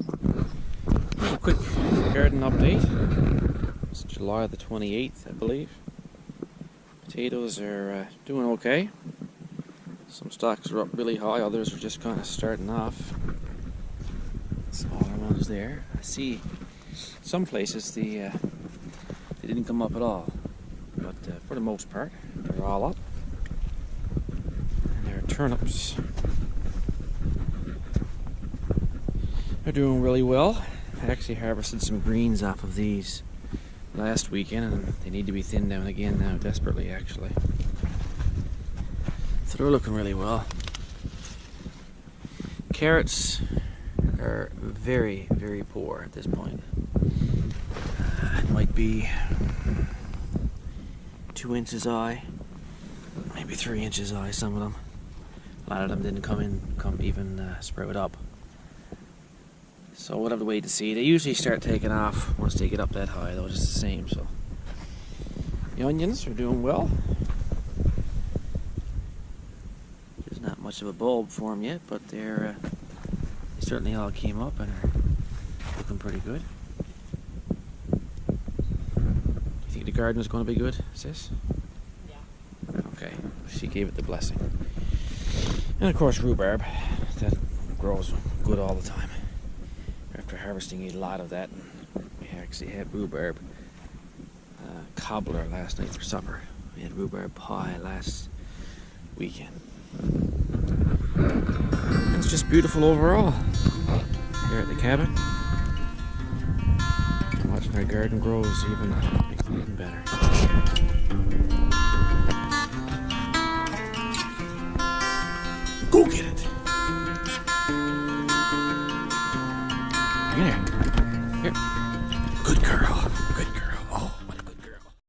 A quick garden update. It's July the 28th, I believe. Potatoes are doing okay. Some stalks are up really high, others are just kind of starting off. Smaller ones there. I see some places they didn't come up at all, but for the most part, they're all up. And there are turnips. They're doing really well. I actually harvested some greens off of these last weekend, and they need to be thinned down again now, desperately actually. So they're looking really well. Carrots are very, very poor at this point. It might be 2 inches high, maybe 3 inches high, some of them. A lot of them didn't come even sprout up. So we'll have to wait to see. They usually start taking off once they get up that high, though, just the same. So the onions are doing well. There's not much of a bulb for them yet, but they certainly all came up and are looking pretty good. Do you think the garden is going to be good, sis? Yeah. Okay, she gave it the blessing. And of course rhubarb, that grows good all the time. After harvesting a lot of that, we actually had rhubarb cobbler last night for supper. We had rhubarb pie last weekend. It's just beautiful overall here at the cabin. Watching our garden grow is even better. Go get it! Here. Good girl.